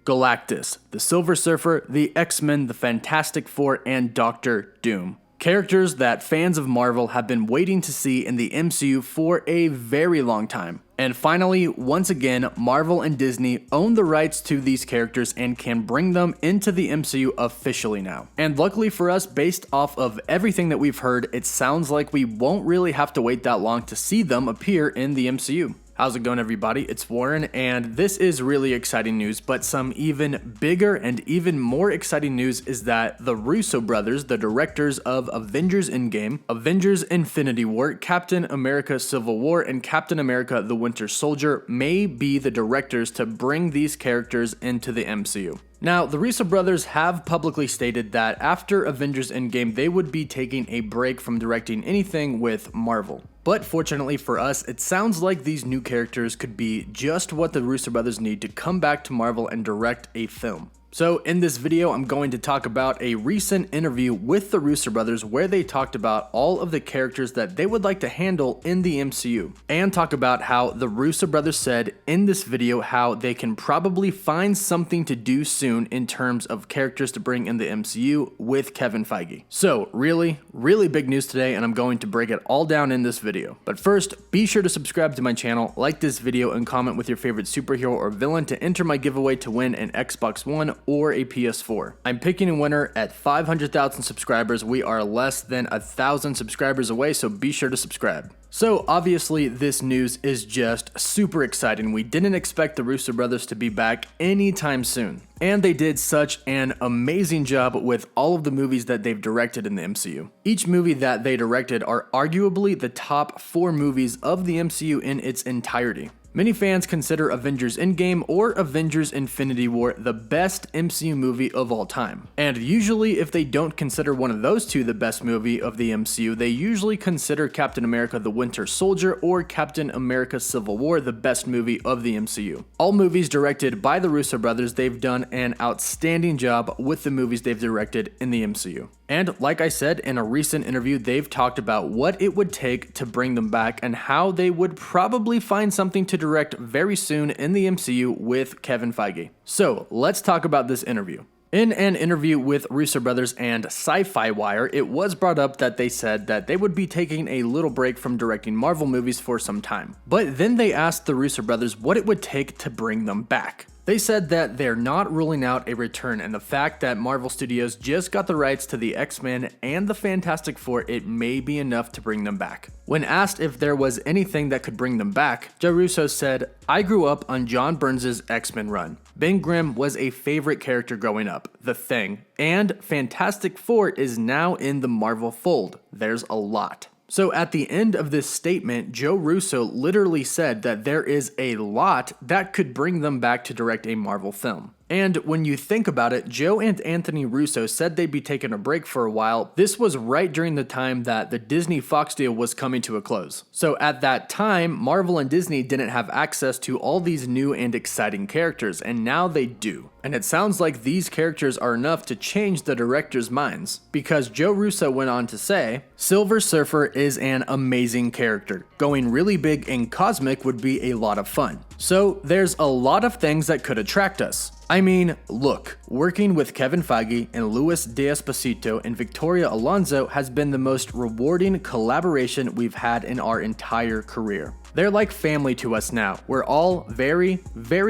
Galactus, the Silver Surfer, the X-Men, the Fantastic Four, and Doctor Doom. Characters that fans of Marvel have been waiting to see in the MCU for a very long time. And finally, once again, Marvel and Disney own the rights to these characters and can bring them into the MCU officially now. And luckily for us, based off of everything that we've heard, it sounds like we won't really have to wait that long to see them appear in the MCU. How's it going, everybody? It's Warren, and this is really exciting news, but some even bigger and even more exciting news is that the Russo brothers, the directors of Avengers Endgame, Avengers Infinity War, Captain America Civil War, and Captain America the Winter Soldier, may be the directors to bring these characters into the MCU. Now, the Russo brothers have publicly stated that after Avengers Endgame, they would be taking a break from directing anything with Marvel. But fortunately for us, it sounds like these new characters could be just what the Russo brothers need to come back to Marvel and direct a film. So in this video, I'm going to talk about a recent interview with the Russo brothers where they talked about all of the characters that they would like to handle in the MCU, and talk about how the Russo brothers said in this video how they can probably find something to do soon in terms of characters to bring in the MCU with Kevin Feige. So really big news today, and I'm going to break it all down in this video. But first, be sure to subscribe to my channel, like this video, and comment with your favorite superhero or villain to enter my giveaway to win an Xbox One or a PS4. I'm picking a winner at 500,000 subscribers. We are less than 1,000 subscribers away, so be sure to subscribe. So obviously this news is just super exciting. We didn't expect the Russo brothers to be back anytime soon. And they did such an amazing job with all of the movies that they've directed in the MCU. Each movie that they directed are arguably the top 4 movies of the MCU in its entirety. Many fans consider Avengers Endgame or Avengers Infinity War the best MCU movie of all time. And usually if they don't consider one of those two the best movie of the MCU, they usually consider Captain America the Winter Soldier or Captain America Civil War the best movie of the MCU. All movies directed by the Russo brothers, they've done an outstanding job with the movies they've directed in the MCU. And like I said in a recent interview, they've talked about what it would take to bring them back and how they would probably find something to direct very soon in the MCU with Kevin Feige. So let's talk about this interview. In an interview with Russo brothers and Sci-Fi Wire, it was brought up that they said that they would be taking a little break from directing Marvel movies for some time. But then they asked the Russo brothers what it would take to bring them back. They said that they're not ruling out a return, and the fact that Marvel Studios just got the rights to the X-Men and the Fantastic Four, it may be enough to bring them back. When asked if there was anything that could bring them back, Joe Russo said, "I grew up on John Burns' X-Men run. Ben Grimm was a favorite character growing up, The Thing, and Fantastic Four is now in the Marvel fold. There's a lot." So at the end of this statement, Joe Russo literally said that there is a lot that could bring them back to direct a Marvel film. And when you think about it, Joe and Anthony Russo said they'd be taking a break for a while. This was right during the time that the Disney Fox deal was coming to a close. So at that time, Marvel and Disney didn't have access to all these new and exciting characters, and now they do. And it sounds like these characters are enough to change the directors' minds, because Joe Russo went on to say, "Silver Surfer is an amazing character. Going really big and cosmic would be a lot of fun. So there's a lot of things that could attract us. I mean, look, working with Kevin Feige and Luis D'Esposito and Victoria Alonso has been the most rewarding collaboration we've had in our entire career. They're like family to us now. We're all very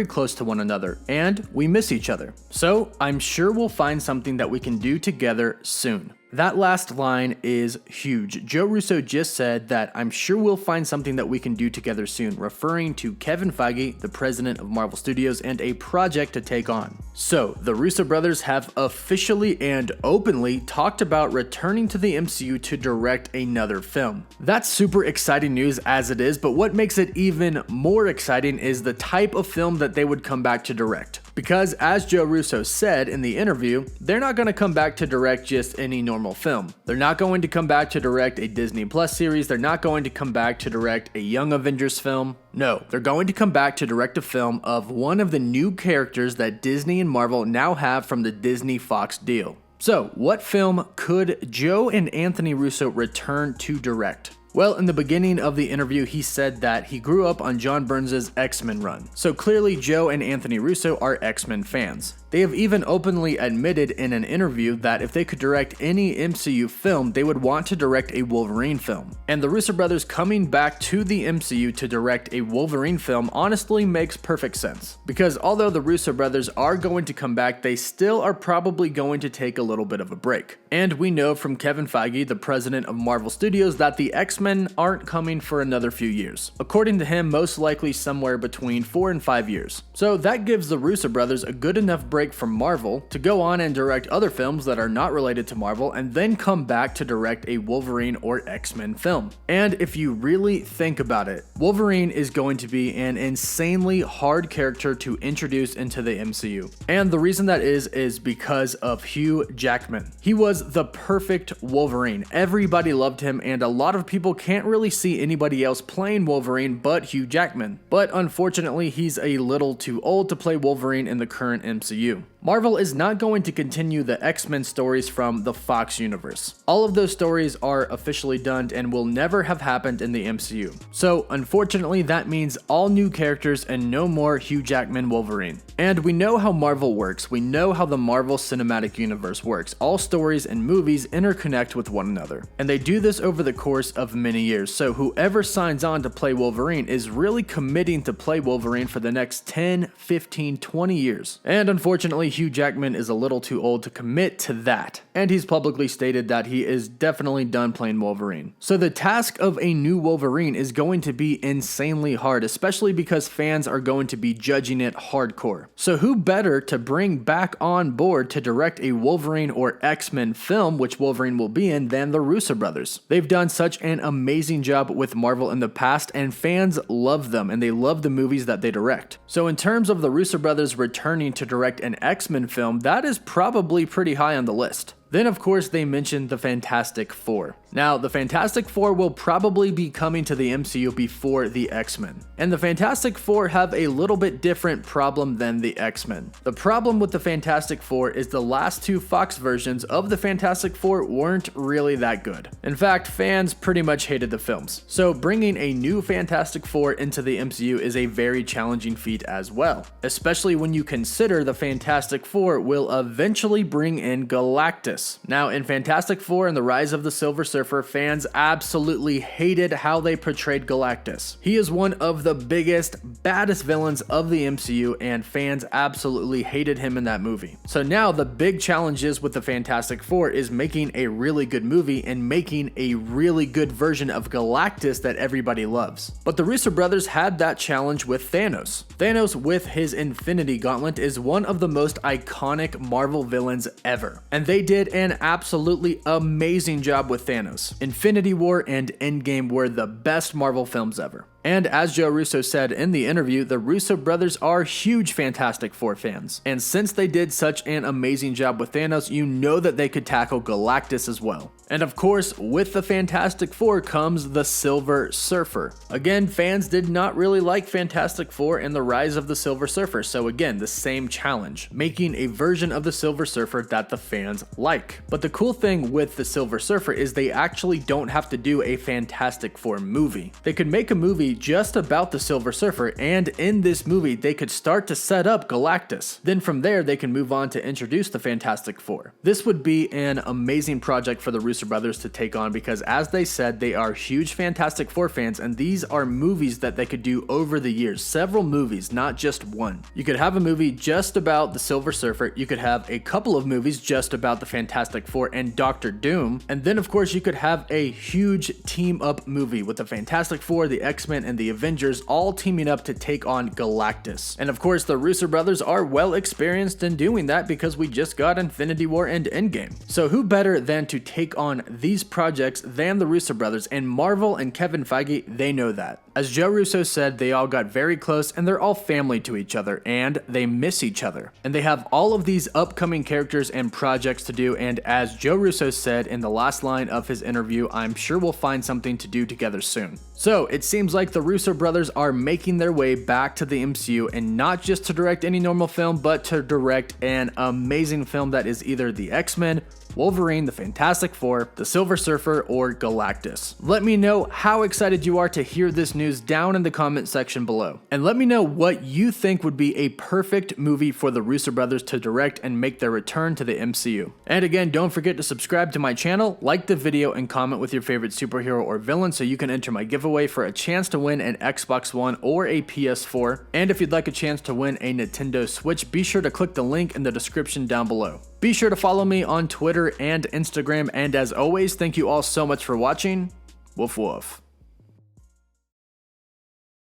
close to one another, and we miss each other. So I'm sure we'll find something that we can do together soon." That last line is huge. Joe Russo just said that "I'm sure we'll find something that we can do together soon," referring to Kevin Feige, the president of Marvel Studios, and a project to take on. So the Russo brothers have officially and openly talked about returning to the MCU to direct another film. That's super exciting news as it is, but what makes it even more exciting is the type of film that they would come back to direct. Because as Joe Russo said in the interview, they're not going to come back to direct just any normal film. They're not going to come back to direct a Disney Plus series. They're not going to come back to direct a Young Avengers film. No, they're going to come back to direct a film of one of the new characters that Disney and Marvel now have from the Disney Fox deal. So, what film could Joe and Anthony Russo return to direct? Well, in the beginning of the interview, he said that he grew up on John Burns' X-Men run. So clearly Joe and Anthony Russo are X-Men fans. They have even openly admitted in an interview that if they could direct any MCU film, they would want to direct a Wolverine film. And the Russo brothers coming back to the MCU to direct a Wolverine film honestly makes perfect sense. Because although the Russo brothers are going to come back, they still are probably going to take a little bit of a break. And we know from Kevin Feige, the president of Marvel Studios, that the X-Men aren't coming for another few years. According to him, most likely somewhere between 4 and 5 years. So that gives the Russo brothers a good enough break from Marvel to go on and direct other films that are not related to Marvel and then come back to direct a Wolverine or X-Men film. And if you really think about it, Wolverine is going to be an insanely hard character to introduce into the MCU. And the reason that is because of Hugh Jackman. He was the perfect Wolverine. Everybody loved him, and a lot of people can't really see anybody else playing Wolverine but Hugh Jackman. But unfortunately, he's a little too old to play Wolverine in the current MCU. Marvel is not going to continue the X-Men stories from the Fox universe. All of those stories are officially done and will never have happened in the MCU. So unfortunately, that means all new characters and no more Hugh Jackman Wolverine. And we know how Marvel works. We know how the Marvel Cinematic Universe works. All stories and movies interconnect with one another. And they do this over the course of many years. So whoever signs on to play Wolverine is really committing to play Wolverine for the next 10, 15, 20 years. And unfortunately, Hugh Jackman is a little too old to commit to that, and he's publicly stated that he is definitely done playing Wolverine. So the task of a new Wolverine is going to be insanely hard, especially because fans are going to be judging it hardcore. So who better to bring back on board to direct a Wolverine or X-Men film, which Wolverine will be in, than the Russo brothers? They've done such an amazing job with Marvel in the past, and fans love them, and they love the movies that they direct. So in terms of the Russo brothers returning to direct an X-Men film, that is probably pretty high on the list. Then of course they mentioned the Fantastic Four. Now the Fantastic Four will probably be coming to the MCU before the X-Men. And the Fantastic Four have a little bit different problem than the X-Men. The problem with the Fantastic Four is the last two Fox versions of the Fantastic Four weren't really that good. In fact, fans pretty much hated the films. So bringing a new Fantastic Four into the MCU is a very challenging feat as well. Especially when you consider the Fantastic Four will eventually bring in Galactus. Now, in Fantastic Four and the Rise of the Silver Surfer, fans absolutely hated how they portrayed Galactus. He is one of the biggest, baddest villains of the MCU, and fans absolutely hated him in that movie. So now the big challenges with the Fantastic Four is making a really good movie and making a really good version of Galactus that everybody loves. But the Russo brothers had that challenge with Thanos. Thanos with his Infinity Gauntlet is one of the most iconic Marvel villains ever, and they did an absolutely amazing job with Thanos. Infinity War and Endgame were the best Marvel films ever. And as Joe Russo said in the interview, the Russo brothers are huge Fantastic Four fans. And since they did such an amazing job with Thanos, you know that they could tackle Galactus as well. And of course, with the Fantastic Four comes the Silver Surfer. Again, fans did not really like Fantastic Four and the Rise of the Silver Surfer, so again, the same challenge, making a version of the Silver Surfer that the fans like. But the cool thing with the Silver Surfer is they actually don't have to do a Fantastic Four movie. They could make a movie just about the Silver Surfer, and in this movie, they could start to set up Galactus. Then from there, they can move on to introduce the Fantastic Four. This would be an amazing project for the Russo brothers to take on because, as they said, they are huge Fantastic Four fans, and these are movies that they could do over the years. Several movies, not just one. You could have a movie just about the Silver Surfer, you could have a couple of movies just about the Fantastic Four and Doctor Doom, and then of course you could have a huge team-up movie with the Fantastic Four, the X-Men, and the Avengers all teaming up to take on Galactus. And of course, the Russo brothers are well experienced in doing that because we just got Infinity War and Endgame. So who better than to take on these projects than the Russo brothers? And Marvel and Kevin Feige, they know that. As Joe Russo said, they all got very close and they're all family to each other and they miss each other. And they have all of these upcoming characters and projects to do, and as Joe Russo said in the last line of his interview, I'm sure we'll find something to do together soon. So it seems like the Russo brothers are making their way back to the MCU, and not just to direct any normal film, but to direct an amazing film that is either the X-Men Wolverine, the Fantastic Four, the Silver Surfer, or Galactus? Let me know how excited you are to hear this news down in the comment section below. And let me know what you think would be a perfect movie for the Russo brothers to direct and make their return to the MCU. And again, don't forget to subscribe to my channel, like the video, and comment with your favorite superhero or villain so you can enter my giveaway for a chance to win an Xbox One or a PS4. And if you'd like a chance to win a Nintendo Switch, be sure to click the link in the description down below. Be sure to follow me on Twitter and Instagram, and as always, thank you all so much for watching. Woof woof.